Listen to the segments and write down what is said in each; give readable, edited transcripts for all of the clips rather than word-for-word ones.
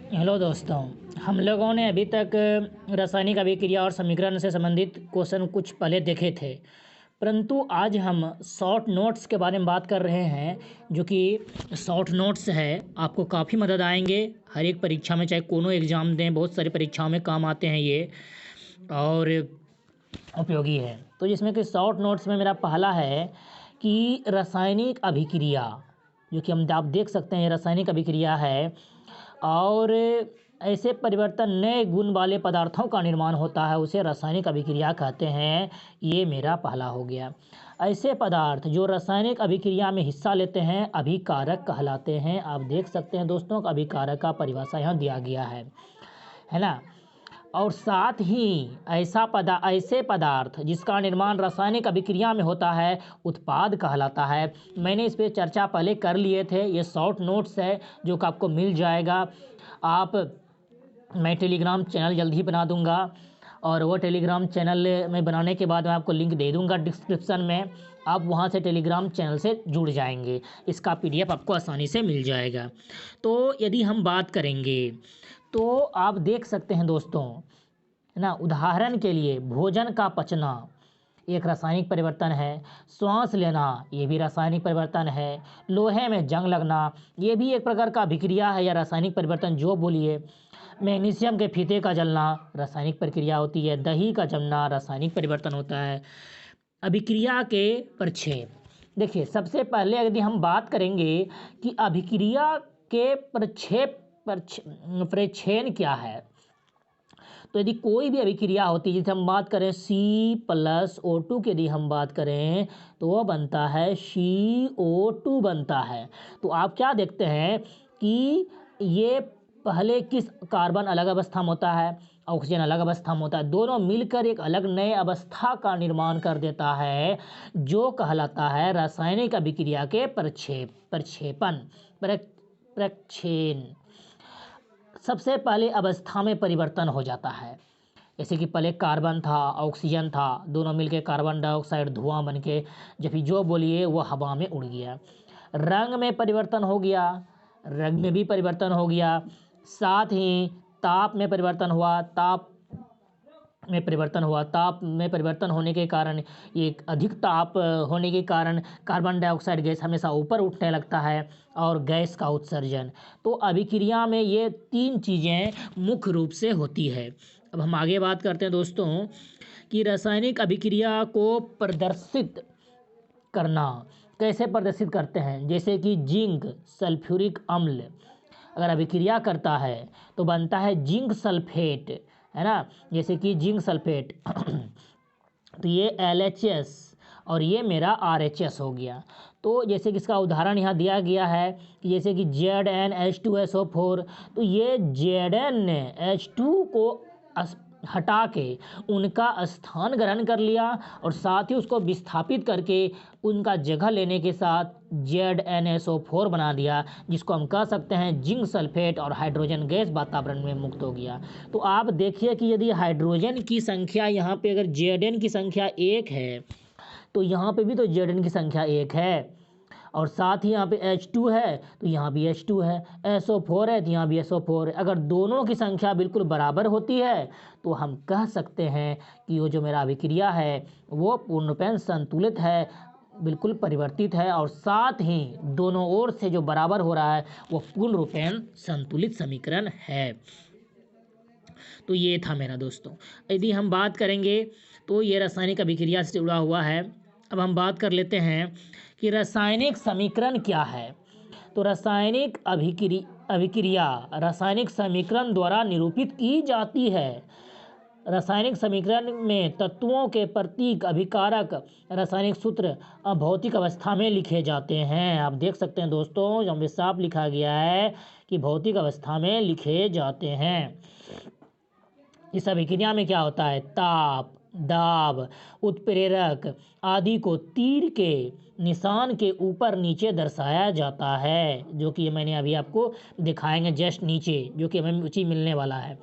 Hello दोस्तों। हम लोगों ने अभी तक रासायनिक अभिक्रिया और समीकरण से संबंधित क्वेश्चन कुछ पहले देखे थे, परंतु आज हम शॉर्ट नोट्स के बारे में बात कर रहे हैं। जो कि शॉर्ट नोट्स है, आपको काफ़ी मदद आएंगे हर एक परीक्षा में, चाहे कोनो एग्ज़ाम दें, बहुत सारी परीक्षाओं में काम आते हैं ये और उपयोगी है। तो जिसमें कि शॉर्ट नोट्स में मेरा पहला है कि रासायनिक अभिक्रिया, जो कि हम आप देख सकते हैं रासायनिक अभिक्रिया है और ऐसे परिवर्तन नए गुण वाले पदार्थों का निर्माण होता है, उसे रासायनिक अभिक्रिया कहते हैं। ये मेरा पहला हो गया। ऐसे पदार्थ जो रासायनिक अभिक्रिया में हिस्सा लेते हैं अभिकारक कहलाते हैं। आप देख सकते हैं दोस्तों कि अभिकारक का परिभाषा यहाँ दिया गया है ना। और साथ ही ऐसे पदार्थ जिसका निर्माण रासायनिक अभिक्रिया में होता है उत्पाद कहलाता है। मैंने इस पर चर्चा पहले कर लिए थे, ये शॉर्ट नोट्स है जो कि आपको मिल जाएगा। मैं टेलीग्राम चैनल जल्द ही बना दूंगा और वो टेलीग्राम चैनल में बनाने के बाद मैं आपको लिंक दे दूंगा डिस्क्रिप्शन में, आप वहाँ से टेलीग्राम चैनल से जुड़ जाएंगे, इसका PDF आपको आसानी से मिल जाएगा। तो यदि हम बात करेंगे तो आप देख सकते हैं दोस्तों, है ना, उदाहरण के लिए भोजन का पचना एक रासायनिक परिवर्तन है, श्वास लेना ये भी रासायनिक परिवर्तन है, लोहे में जंग लगना ये भी एक प्रकार का अभिक्रिया है या रासायनिक परिवर्तन जो बोलिए, मैग्नीशियम के फीते का जलना रासायनिक प्रक्रिया होती है, दही का जमना रासायनिक परिवर्तन होता है। अभिक्रिया के प्रक्षेप, देखिए सबसे पहले यदि हम बात करेंगे कि अभिक्रिया के प्रेक्षेपण क्या है, तो यदि कोई भी अभिक्रिया होती है, जैसे हम बात करें C+O2 की यदि हम बात करें तो वह बनता है CO2 बनता है। तो आप क्या देखते हैं कि ये पहले किस कार्बन अलग अवस्था में होता है, ऑक्सीजन अलग अवस्था में होता है, दोनों मिलकर एक अलग नए अवस्था का निर्माण कर देता है, जो कहलाता है रासायनिक अभिक्रिया के प्रक्षेपण प्रक्षेपण। सबसे पहले अवस्था में परिवर्तन हो जाता है, जैसे कि पहले कार्बन था ऑक्सीजन था, दोनों मिलकर कार्बन डाइऑक्साइड धुआं बन के जब जो बोलिए वो हवा में उड़ गया। रंग में परिवर्तन हो गया, रंग में भी परिवर्तन हो गया। साथ ही ताप में परिवर्तन हुआ, ताप में परिवर्तन होने के कारण, एक अधिक ताप होने के कारण कार्बन डाइऑक्साइड गैस हमेशा ऊपर उठने लगता है और गैस का उत्सर्जन। तो अभिक्रिया में ये 3 चीज़ें मुख्य रूप से होती है। अब हम आगे बात करते हैं दोस्तों कि रासायनिक अभिक्रिया को प्रदर्शित करना, कैसे प्रदर्शित करते हैं। जैसे कि जिंक सल्फ्यूरिक अम्ल अगर अभिक्रिया करता है तो बनता है जिंक सल्फेट, है ना, जैसे कि जिंक सल्फेट तो ये LHS और ये मेरा RHS हो गया। तो जैसे कि इसका उदाहरण यहाँ दिया गया है कि जैसे कि ZnH2SO4, तो ये ZnH2 को हटा के उनका स्थान ग्रहण कर लिया और साथ ही उसको विस्थापित करके उनका जगह लेने के साथ ZnSO4 बना दिया, जिसको हम कह सकते हैं जिंक सल्फेट, और हाइड्रोजन गैस वातावरण में मुक्त हो गया। तो आप देखिए कि यदि हाइड्रोजन की संख्या यहाँ पे अगर Zn की संख्या 1 है तो यहाँ पे भी तो Zn की संख्या 1 है, और साथ ही यहाँ पे H2 है तो यहाँ भी H2 है, SO4 है तो यहाँ भी SO4 है। अगर दोनों की संख्या बिल्कुल बराबर होती है तो हम कह सकते हैं कि वो जो मेरा अभिक्रिया है वो पूर्णपेण संतुलित है, बिल्कुल परिवर्तित है, और साथ ही दोनों ओर से जो बराबर हो रहा है वो पूर्ण रूपेण संतुलित समीकरण है। तो ये था मेरा दोस्तों। यदि हम बात करेंगे तो ये रासायनिक अभिक्रिया से जुड़ा हुआ है। अब हम बात कर लेते हैं कि रासायनिक समीकरण क्या है। तो रासायनिक अभिक्रिया रासायनिक समीकरण द्वारा निरूपित की जाती है। रासायनिक समीकरण में तत्वों के प्रतीक अभिकारक रासायनिक सूत्र भौतिक अवस्था में लिखे जाते हैं। आप देख सकते हैं दोस्तों, जहाँ पे साफ लिखा गया है कि भौतिक अवस्था में लिखे जाते हैं। इस अभिक्रिया में क्या होता है, ताप, दाब, उत्प्रेरक आदि को तीर के निशान के ऊपर नीचे दर्शाया जाता है, जो कि मैंने अभी आपको दिखाएंगे जस्ट नीचे, जो कि हमें उसी मिलने वाला है।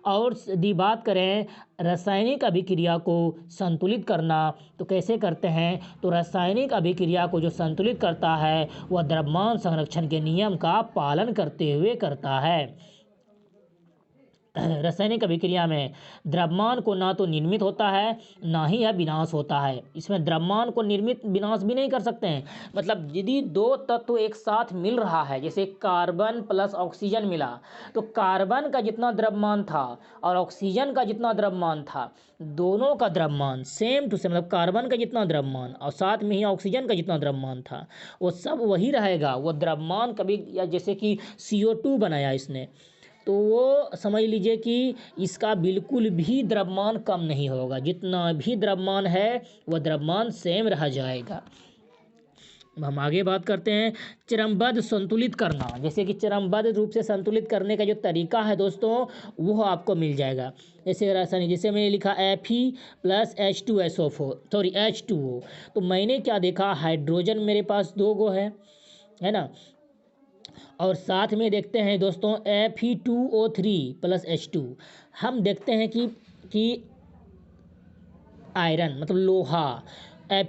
और यदि बात करें रासायनिक अभिक्रिया को संतुलित करना तो कैसे करते हैं, तो रासायनिक अभिक्रिया को जो संतुलित करता है वह द्रव्यमान संरक्षण के नियम का पालन करते हुए करता है। रासायनिक अभिक्रिया में द्रव्यमान को ना तो निर्मित होता है ना ही यह विनाश होता है। इसमें द्रव्यमान को निर्मित विनाश भी नहीं कर सकते हैं। मतलब यदि दो तत्व एक साथ मिल रहा है, जैसे कार्बन प्लस ऑक्सीजन मिला, तो कार्बन का जितना द्रव्यमान था और ऑक्सीजन का जितना द्रव्यमान था, दोनों का द्रव्यमान सेम टू सेम, मतलब कार्बन का जितना द्रव्यमान और साथ में ही ऑक्सीजन का जितना द्रव्यमान था वो सब वही रहेगा। वो द्रव्यमान कभी, या जैसे कि CO2 बनाया इसने, तो वो समझ लीजिए कि इसका बिल्कुल भी द्रव्यमान कम नहीं होगा। जितना भी द्रव्यमान है वह द्रव्यमान सेम रह जाएगा। अब हम आगे बात करते हैं चरमबद्ध संतुलित करना। जैसे कि चरमबद्ध रूप से संतुलित करने का जो तरीका है दोस्तों, वो आपको मिल जाएगा। जैसे रासायनिक, जैसे मैंने लिखा Fe+H2SO4 सॉरी H2O, तो मैंने क्या देखा, हाइड्रोजन मेरे पास 2 गो है ना, और साथ में देखते हैं दोस्तों Fe2O3+H2। हम देखते हैं कि आयरन मतलब लोहा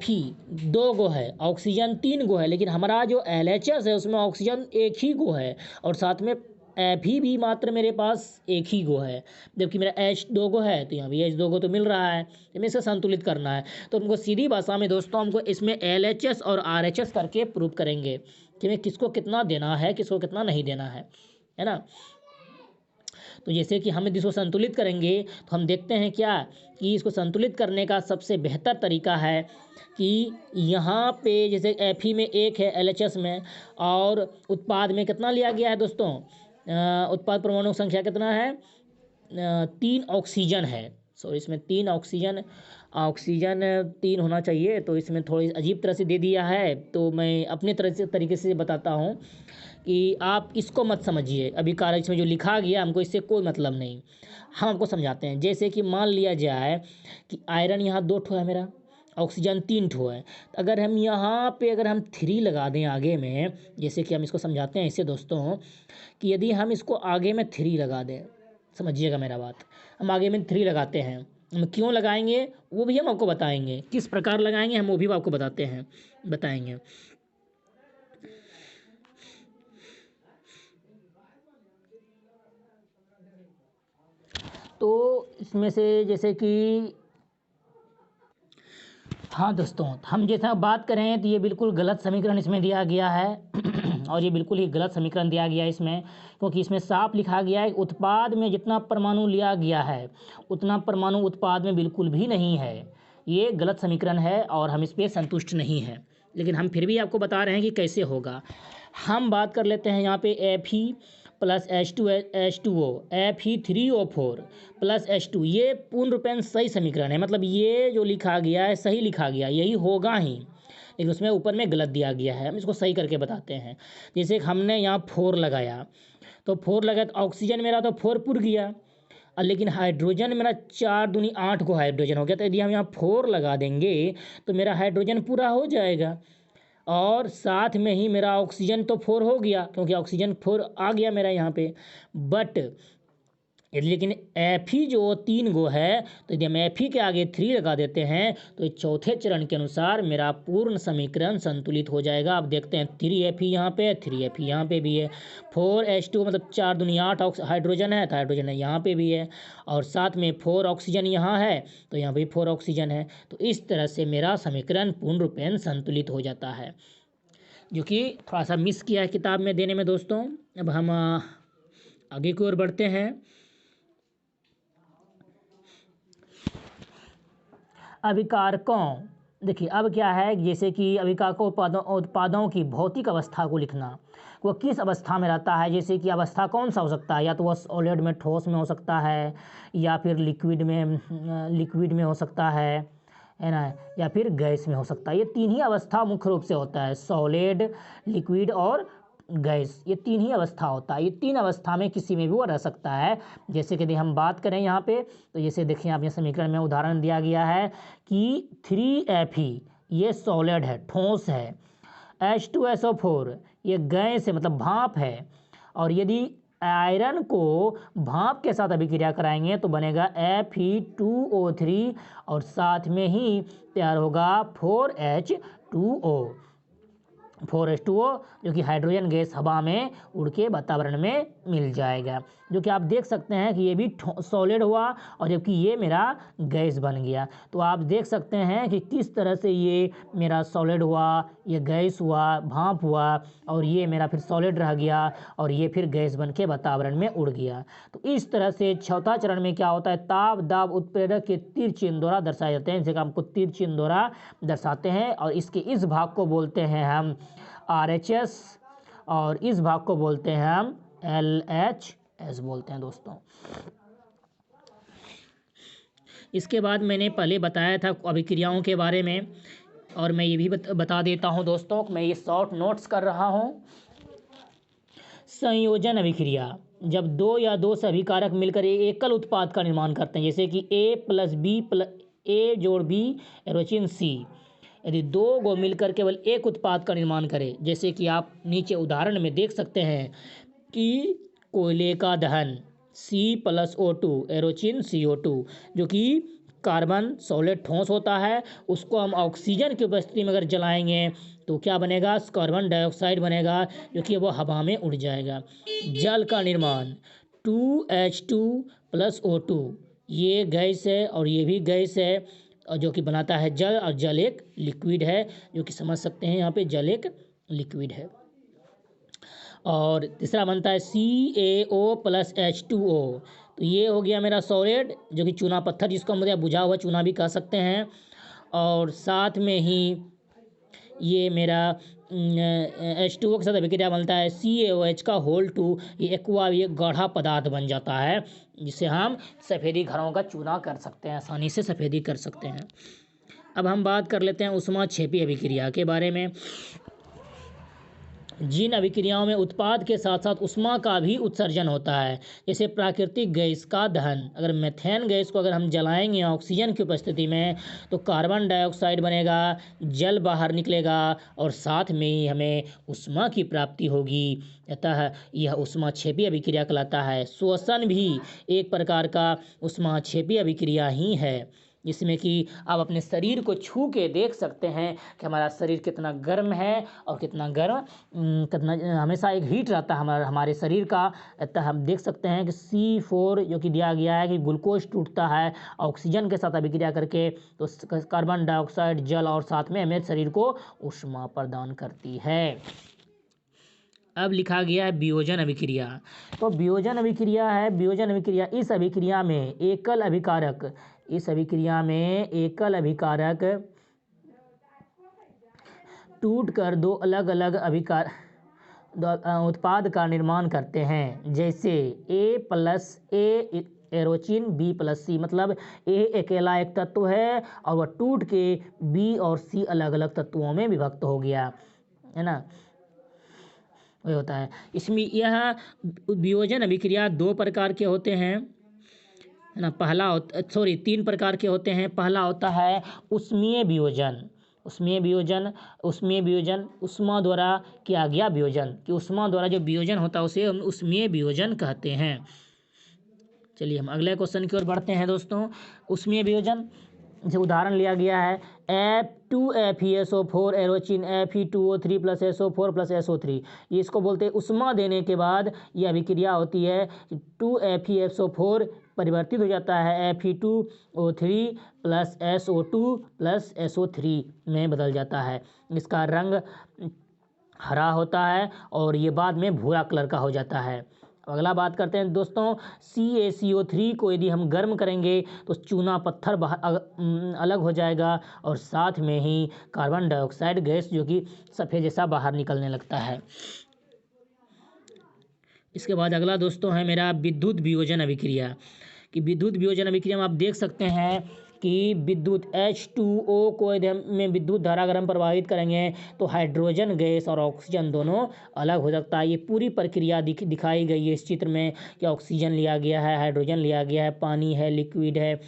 Fe 2 गो है, ऑक्सीजन 3 गो है, लेकिन हमारा जो LHS है उसमें ऑक्सीजन 1 ही गो है और साथ में Fe भी मात्र मेरे पास 1 ही गो है, जबकि मेरा H 2 गो है, तो यहाँ भी H 2 गो तो मिल रहा है। हमें इसे संतुलित करना है, तो हमको सीधी भाषा में दोस्तों हमको इसमें LHS और RHS करके प्रूव करेंगे कि हमें किसको कितना देना है, किसको कितना नहीं देना है ना। तो जैसे कि हम इसको संतुलित करेंगे तो हम देखते हैं क्या कि इसको संतुलित करने का सबसे बेहतर तरीका है कि यहाँ पे जैसे Fe में 1 है LHS में, और उत्पाद में कितना लिया गया है दोस्तों, उत्पाद परमाणु संख्या कितना है, 3 ऑक्सीजन है। सॉरी, इसमें 3 ऑक्सीजन 3 होना चाहिए, तो इसमें थोड़ी अजीब तरह से दे दिया है, तो मैं अपने तरीके से बताता हूँ कि आप इसको मत समझिए। अभी कागज में जो लिखा गया हमको इससे कोई मतलब नहीं, हम आपको समझाते हैं। जैसे कि मान लिया जाए कि आयरन यहाँ 2 ठो है मेरा, ऑक्सीजन 3 ठो है, तो अगर हम यहाँ पे अगर हम 3 लगा दें आगे में, जैसे कि हम इसको समझाते हैं इससे दोस्तों कि यदि हम इसको आगे में 3 लगा दें, समझिएगा मेरा बात, हम आगे में 3 लगाते हैं, हम क्यों लगाएंगे वो भी हम आपको बताएंगे, किस प्रकार लगाएंगे हम वो भी आपको बताएंगे। तो इसमें से जैसे कि हाँ दोस्तों, हम जैसा बात करें तो ये बिल्कुल गलत समीकरण इसमें दिया गया है और ये बिल्कुल ही गलत समीकरण दिया गया है इसमें, क्योंकि इसमें साफ लिखा गया है उत्पाद में जितना परमाणु लिया गया है उतना परमाणु उत्पाद में बिल्कुल भी नहीं है। ये गलत समीकरण है और हम इस पर संतुष्ट नहीं हैं, लेकिन हम फिर भी आपको बता रहे हैं कि कैसे होगा। हम बात कर लेते हैं यहाँ पे Fe+H2O Fe3O4+H2, ये पूर्ण रूपेण सही समीकरण है। मतलब ये जो लिखा गया है सही लिखा गया, यही होगा ही, लेकिन उसमें ऊपर में गलत दिया गया है। हम इसको सही करके बताते हैं। जैसे हमने यहाँ 4 लगाया, तो 4 लगाया तो ऑक्सीजन मेरा तो 4 पुर गया, लेकिन हाइड्रोजन मेरा 4 दूनी 8 को हाइड्रोजन हो गया। तो यदि हम यहाँ 4 लगा देंगे तो मेरा हाइड्रोजन पूरा हो जाएगा, और साथ में ही मेरा ऑक्सीजन तो 4 हो गया, क्योंकि ऑक्सीजन 4 आ गया मेरा यहाँ पे। बट लेकिन Fe जो 3 गो है, तो यदि हम Fe के आगे 3 लगा देते हैं तो चौथे चरण के अनुसार मेरा पूर्ण समीकरण संतुलित हो जाएगा। अब देखते हैं 3Fe यहाँ पे, 3Fe यहाँ पे भी है, 4H2 मतलब 4 दूनी 8 हाइड्रोजन है, तो हाइड्रोजन है यहाँ पे भी है, और साथ में 4 ऑक्सीजन यहाँ है, तो यहाँ भी 4 ऑक्सीजन है। तो इस तरह से मेरा समीकरण पूर्ण रूपेण संतुलित हो जाता है, जो कि थोड़ा सा मिस किया है किताब में देने में दोस्तों। अब हम आगे की ओर बढ़ते हैं। अभिकारकों, देखिए अब क्या है, जैसे कि अभिकारकों उत्पादों की भौतिक अवस्था को लिखना, वो किस अवस्था में रहता है। जैसे कि अवस्था कौन सा हो सकता है, या तो वह सॉलिड में ठोस में हो सकता है, या फिर लिक्विड में हो सकता है ना, या फिर गैस में हो सकता है। ये 3 ही अवस्था मुख्य रूप से होता है, सॉलिड, लिक्विड और गैस, ये 3 ही अवस्था होता है। ये 3 अवस्था में किसी में भी वो रह सकता है। जैसे कि यदि हम बात करें यहाँ पे, तो जैसे देखिए आप ये समीकरण में उदाहरण दिया गया है कि 3Fe ये सॉलिड है, ठोस है, H2SO4 ये गैस है मतलब भाप है, और यदि आयरन को भाप के साथ अभिक्रिया कराएंगे तो बनेगा Fe2O3 और साथ में ही तैयार होगा 4H2O। 4H2O, जो कि हाइड्रोजन गैस हवा में उड़ के वातावरण में मिल जाएगा, जो कि आप देख सकते हैं कि ये भी सॉलिड हुआ और जबकि ये मेरा गैस बन गया। तो आप देख सकते हैं कि किस तरह से ये मेरा सॉलिड हुआ, ये गैस हुआ, भाप हुआ, और ये मेरा फिर सॉलिड रह गया और ये फिर गैस बन के वातावरण में उड़ गया। तो इस तरह से चौथा चरण में क्या होता है, ताप दाब उत्प्रेरक के तीर चिन्ह द्वारा दर्शाए जाते हैं, जैसे हमको तीर चिन्ह द्वारा दर्शाते हैं, और इसके इस भाग को बोलते हैं हम RHS और इस भाग को बोलते हैं हम LHS बोलते हैं दोस्तों। इसके बाद मैंने पहले बताया था अभिक्रियाओं के बारे में, और मैं ये भी बता देता हूँ दोस्तों, मैं ये शॉर्ट नोट्स कर रहा हूँ। संयोजन अभिक्रिया, जब दो या दो से अभिकारक मिलकर एक एकल उत्पाद का निर्माण करते हैं, जैसे कि A जोड़ B एरोचिन C, यदि दो को मिलकर केवल एक उत्पाद का निर्माण करें, जैसे कि आप नीचे उदाहरण में देख सकते हैं कि कोयले का दहन C+O2 एरोचिन CO2, जो कि कार्बन सॉलिड ठोस होता है, उसको हम ऑक्सीजन की उपस्थिति में अगर जलाएंगे तो क्या बनेगा, कार्बन डाइऑक्साइड बनेगा, जो कि वो हवा में उड़ जाएगा। जल का निर्माण 2H2+O2, ये गैस है और ये भी गैस है, और जो कि बनाता है जल, और जल एक लिक्विड है, जो कि समझ सकते हैं यहाँ पे जल एक लिक्विड है। और तीसरा बनता है CaO+H2O, तो ये हो गया मेरा सॉलिड, जो कि चूना पत्थर, जिसको हम बुझा हुआ चूना भी कह सकते हैं। और साथ में ही ये मेरा H2O के साथ अभिक्रिया बनता है CaOH का होल2, ये एक्वा, ये गाढ़ा पदार्थ बन जाता है, जिसे हम सफ़ेदी घरों का चूना कर सकते हैं, आसानी से सफ़ेदी कर सकते हैं। अब हम बात कर लेते हैं ऊष्माक्षेपी अभिक्रिया के बारे में। जिन अभिक्रियाओं में उत्पाद के साथ साथ उष्मा का भी उत्सर्जन होता है, जैसे प्राकृतिक गैस का दहन, अगर मीथेन गैस को अगर हम जलाएंगे ऑक्सीजन की उपस्थिति में, तो कार्बन डाइऑक्साइड बनेगा, जल बाहर निकलेगा और साथ में ही हमें उष्मा की प्राप्ति होगी, अतः यह ऊष्माक्षेपी अभिक्रिया कहलाता है। श्वसन भी एक प्रकार का ऊष्माक्षेपी अभिक्रिया ही है, जिसमें कि आप अपने शरीर को छू के देख सकते हैं कि हमारा शरीर कितना गर्म है और कितना हमेशा एक हीट रहता है हमारे शरीर का। अतः हम देख सकते हैं कि C4 जो कि दिया गया है कि ग्लूकोज टूटता है ऑक्सीजन के साथ अभिक्रिया करके, तो कार्बन डाइऑक्साइड, जल और साथ में हमें शरीर को ऊष्मा प्रदान करती है। अब लिखा गया है वियोजन अभिक्रिया। तो वियोजन अभिक्रिया है, वियोजन अभिक्रिया, इस अभिक्रिया में एकल अभिकारक टूटकर दो अलग अलग उत्पाद का निर्माण करते हैं, जैसे A+A एरोचिन B+C, मतलब A अकेला एक तत्व है और वह टूट के B और C अलग अलग तत्वों में विभक्त हो गया, है ना, वही होता है। इसमें यह वियोजन अभिक्रिया दो प्रकार के होते हैं, है ना, तीन प्रकार के होते हैं। पहला होता है उष्मीय वियोजन, उष्मा द्वारा किया गया वियोजन, कि उष्मा द्वारा जो वियोजन होता है उसे हम उष्मीय वियोजन कहते हैं। चलिए हम अगले क्वेश्चन की ओर बढ़ते हैं दोस्तों। उष्मीय वियोजन जो उदाहरण लिया गया है F2FeSO4 एरोचिन Fe2O3 + SO4 + SO3, ये इसको बोलते हैं उष्मा देने के बाद ये अभिक्रिया होती है, 2FeSO4 परिवर्तित हो जाता है Fe2O3 + SO2 + SO3 में बदल जाता है। इसका रंग हरा होता है और ये बाद में भूरा कलर का हो जाता है। अगला बात करते हैं दोस्तों, CaCO3 को यदि हम गर्म करेंगे तो चूना पत्थर अलग हो जाएगा और साथ में ही कार्बन डाइऑक्साइड गैस जो कि सफ़ेद जैसा बाहर निकलने लगता है। इसके बाद अगला दोस्तों है मेरा विद्युत वियोजन अभिक्रिया, कि विद्युत वियोजन अभिक्रिया में आप देख सकते हैं कि विद्युत H2O को यदि हम विद्युत धारा अगर हम प्रवाहित करेंगे तो हाइड्रोजन गैस और ऑक्सीजन दोनों अलग हो सकता है। ये पूरी प्रक्रिया दिखाई गई है इस चित्र में, कि ऑक्सीजन लिया गया है, हाइड्रोजन लिया गया है, पानी है, लिक्विड है,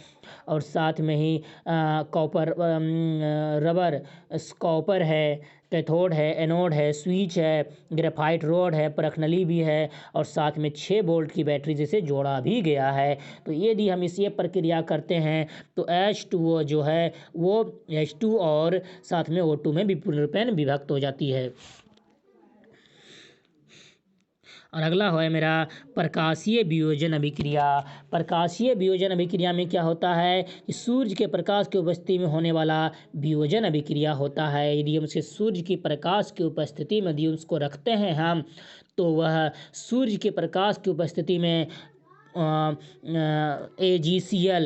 और साथ में ही कॉपर है, कैथोड है, एनोड है, स्विच है, ग्रेफाइट रोड है, परखनली भी है, और साथ में 6 वोल्ट की बैटरी जिसे जोड़ा भी गया है। तो यदि हम इस ये प्रक्रिया करते हैं तो H2O जो है वो H2 और साथ में O2 में पूर्ण रूपेण विभक्त हो जाती है। और अगला है मेरा प्रकाशीय वियोजन अभिक्रिया। प्रकाशीय वियोजन अभिक्रिया में क्या होता है कि सूर्य के प्रकाश की उपस्थिति में होने वाला वियोजन अभिक्रिया होता है। यदि हम उसे सूर्य की प्रकाश की उपस्थिति में यदि उसको रखते हैं हम, तो वह सूर्य के प्रकाश की उपस्थिति में AgCl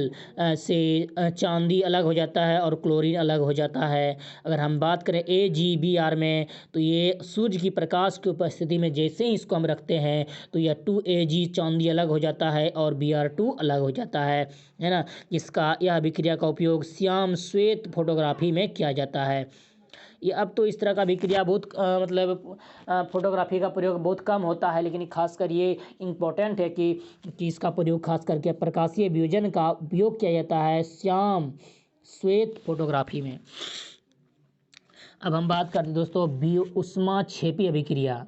से चांदी अलग हो जाता है और क्लोरीन अलग हो जाता है। अगर हम बात करें AgBr में, तो ये सूर्य की प्रकाश की उपस्थिति में जैसे ही इसको हम रखते हैं तो यह 2Ag चांदी अलग हो जाता है और Br2 अलग हो जाता है ना। इसका यह अभिक्रिया का उपयोग श्याम श्वेत फोटोग्राफी में किया जाता है। ये अब तो इस तरह का अभिक्रिया बहुत मतलब फोटोग्राफी का प्रयोग बहुत कम होता है, लेकिन खासकर ये इम्पोर्टेंट है कि इसका प्रयोग खास करके प्रकाशीय वियोजन का उपयोग किया जाता है श्याम श्वेत फोटोग्राफी में। अब हम बात करते हैं दोस्तों ऊष्माक्षेपी अभिक्रिया।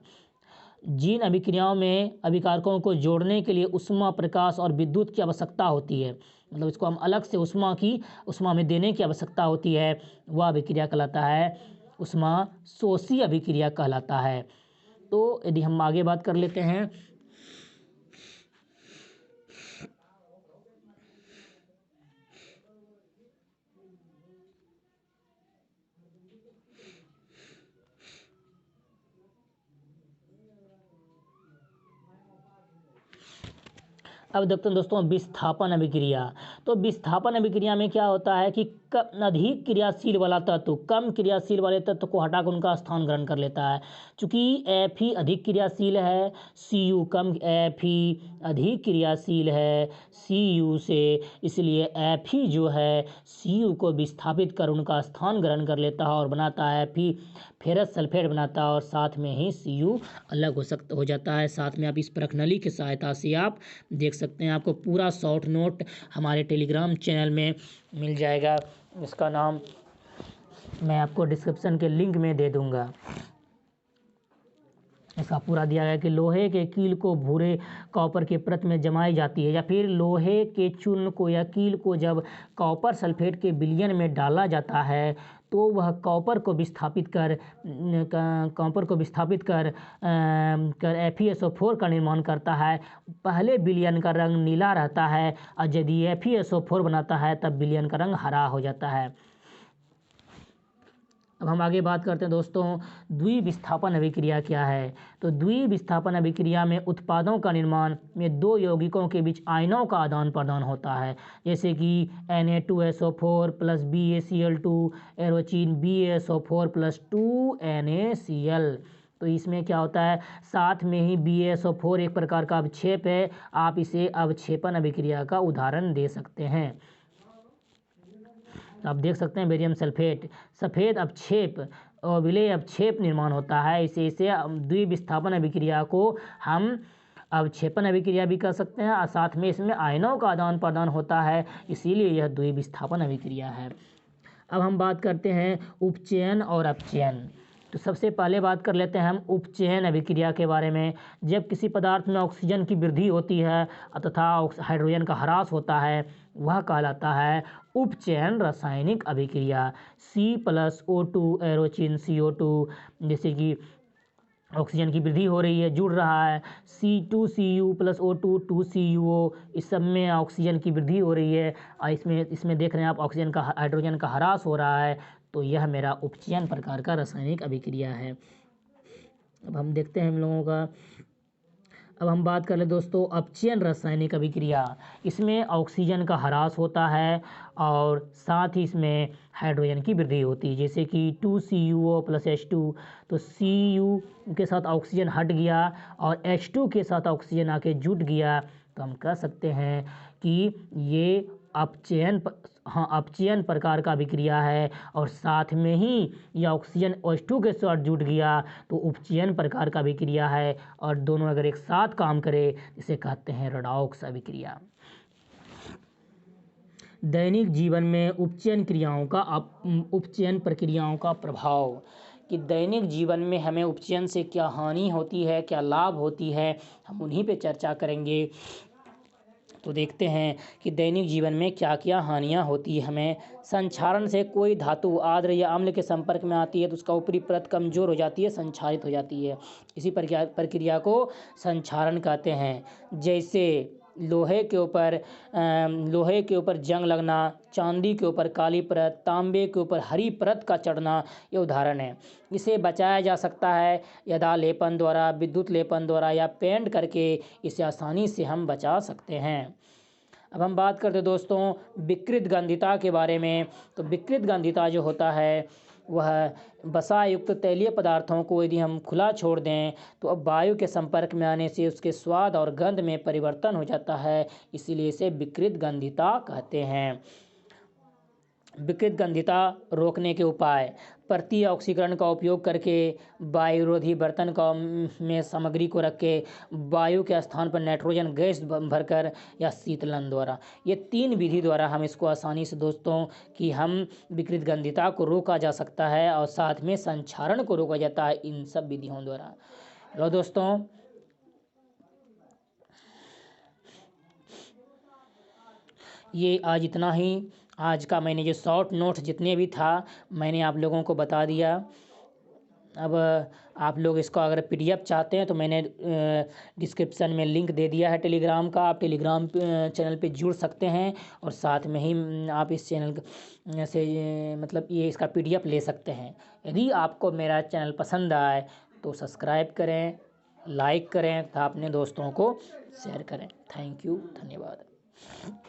जिन अभिक्रियाओं में अभिकारकों को जोड़ने के लिए ऊष्मा, प्रकाश और विद्युत की आवश्यकता होती है, मतलब इसको हम अलग से ऊष्मा में देने की आवश्यकता होती है, वह अभिक्रिया कहलाता है ऊष्मा शोषी अभिक्रिया कहलाता है। तो यदि हम आगे बात कर लेते हैं, अब देखते हैं दोस्तों विस्थापन अभिक्रिया। तो विस्थापन अभिक्रिया में क्या होता है कि अधिक क्रियाशील वाला तत्व कम क्रियाशील वाले तत्व को हटाकर उनका स्थान ग्रहण कर लेता है। चूँकि Fe अधिक क्रियाशील है, Cu कम, Fe अधिक क्रियाशील है Cu से, इसलिए Fe जो है Cu को विस्थापित कर उनका स्थान ग्रहण कर लेता है और बनाता है फेरस सल्फेट बनाता है और साथ में ही Cu अलग हो जाता है। साथ में आप इस प्रश्नावली की सहायता से आप देख सकते हैं। आपको पूरा शॉर्ट नोट हमारे टेलीग्राम चैनल में मिल जाएगा, इसका नाम मैं आपको डिस्क्रिप्शन के लिंक में दे दूंगा। इसका पूरा दिया गया कि लोहे के कील को भूरे कॉपर के परत में जमाई जाती है, या फिर लोहे के चूर्ण को या कील को जब कॉपर सल्फेट के विलयन में डाला जाता है तो वह कॉपर को विस्थापित कर FeSO4 का निर्माण करता है। पहले विलयन का रंग नीला रहता है और यदि FeSO4 बनाता है तब विलयन का रंग हरा हो जाता है। अब हम आगे बात करते हैं दोस्तों द्विविस्थापन अभिक्रिया क्या है। तो द्विविस्थापन अभिक्रिया में उत्पादों का निर्माण में दो यौगिकों के बीच आयनों का आदान प्रदान होता है, जैसे कि Na2SO4 plus BaCl2 एरोचिन BaSO4 plus 2NaCl। तो इसमें क्या होता है, साथ में ही BaSO4 एक प्रकार का अवक्षेप है, आप इसे अवक्षेपण अभिक्रिया का उदाहरण दे सकते हैं। तो आप देख सकते हैं बेरियम सल्फेट सफ़ेद अवक्षेप और विलेय अवक्षेप निर्माण होता है। इसे द्विविस्थापन अभिक्रिया को हम अवक्षेपण अभिक्रिया भी कर सकते हैं और साथ में इसमें आयनों का आदान प्रदान होता है, इसीलिए यह द्विविस्थापन अभिक्रिया है। अब हम बात करते हैं उपचयन और अपचयन। तो सबसे पहले बात कर लेते हैं हम उपचयन अभिक्रिया के बारे में। जब किसी पदार्थ में ऑक्सीजन की वृद्धि होती है तथा हाइड्रोजन का ह्रास होता है, वह कहलाता है उपचयन रासायनिक अभिक्रिया। C+O2 एरोचिन CO2, जैसे कि ऑक्सीजन की वृद्धि हो रही है, जुड़ रहा है, C2Cu प्लस O2 2CuO, इस सब में ऑक्सीजन की वृद्धि हो रही है और इसमें देख रहे हैं आप ऑक्सीजन का हाइड्रोजन का ह्रास हो रहा है, तो यह मेरा उपचयन प्रकार का रासायनिक अभिक्रिया है। अब हम देखते हैं हम लोगों का, अब हम बात कर ले दोस्तों अपचयन रासायनिक अभिक्रिया। इसमें ऑक्सीजन का ह्रास होता है और साथ ही इसमें हाइड्रोजन की वृद्धि होती है, जैसे कि 2CuO प्लस H2। तो Cu के साथ ऑक्सीजन हट गया और H2 के साथ ऑक्सीजन आके जुट गया, तो हम कह सकते हैं कि ये अपचयन प्रकार का अभिक्रिया है और साथ में ही यह ऑक्सीजन H2 के साथ जुट गया तो उपचयन प्रकार का अभिक्रिया है, और दोनों अगर एक साथ काम करे इसे कहते हैं रेडॉक्स अभिक्रिया। दैनिक जीवन में उपचयन प्रक्रियाओं का प्रभाव, कि दैनिक जीवन में हमें उपचयन से क्या हानि होती है, क्या लाभ होती है, हम उन्हीं पे चर्चा करेंगे। तो देखते हैं कि दैनिक जीवन में क्या क्या हानियाँ होती है हमें। संक्षारण से कोई धातु आर्द्र या अम्ल के संपर्क में आती है तो उसका ऊपरी परत कमजोर हो जाती है, संक्षारित हो जाती है। इसी प्रक्रिया को संक्षारण कहते हैं। जैसे लोहे के ऊपर जंग लगना, चांदी के ऊपर काली परत, तांबे के ऊपर हरी परत का चढ़ना, ये उदाहरण है। इसे बचाया जा सकता है यथा लेपन द्वारा, विद्युत लेपन द्वारा या पेंट करके इसे आसानी से हम बचा सकते हैं। अब हम बात करते हैं दोस्तों विकृत गंधिता के बारे में। तो विकृत गंधिता जो होता है वह वसा युक्त तैलीय पदार्थों को यदि हम खुला छोड़ दें तो अब वायु के संपर्क में आने से उसके स्वाद और गंध में परिवर्तन हो जाता है, इसीलिए इसे विकृत गंधिता कहते हैं। विकृत गंधिता रोकने के उपाय: प्रति ऑक्सीकरण का उपयोग करके, वायुरोधी बर्तन का में सामग्री को रख के, वायु के स्थान पर नाइट्रोजन गैस भरकर या शीतलन द्वारा। ये 3 विधि द्वारा हम इसको आसानी से दोस्तों कि हम विकृत गंधिता को रोका जा सकता है और साथ में संक्षारण को रोका जाता है इन सब विधियों द्वारा। लो दोस्तों, ये आज इतना ही। आज का मैंने जो शॉर्ट नोट्स जितने भी था मैंने आप लोगों को बता दिया। अब आप लोग इसको अगर PDF चाहते हैं तो मैंने डिस्क्रिप्शन में लिंक दे दिया है टेलीग्राम का, आप टेलीग्राम चैनल पे जुड़ सकते हैं और साथ में ही आप इस चैनल से मतलब ये इसका PDF ले सकते हैं। यदि आपको मेरा चैनल पसंद आए तो सब्सक्राइब करें, लाइक करें तथा अपने दोस्तों को शेयर करें। थैंक यू, धन्यवाद।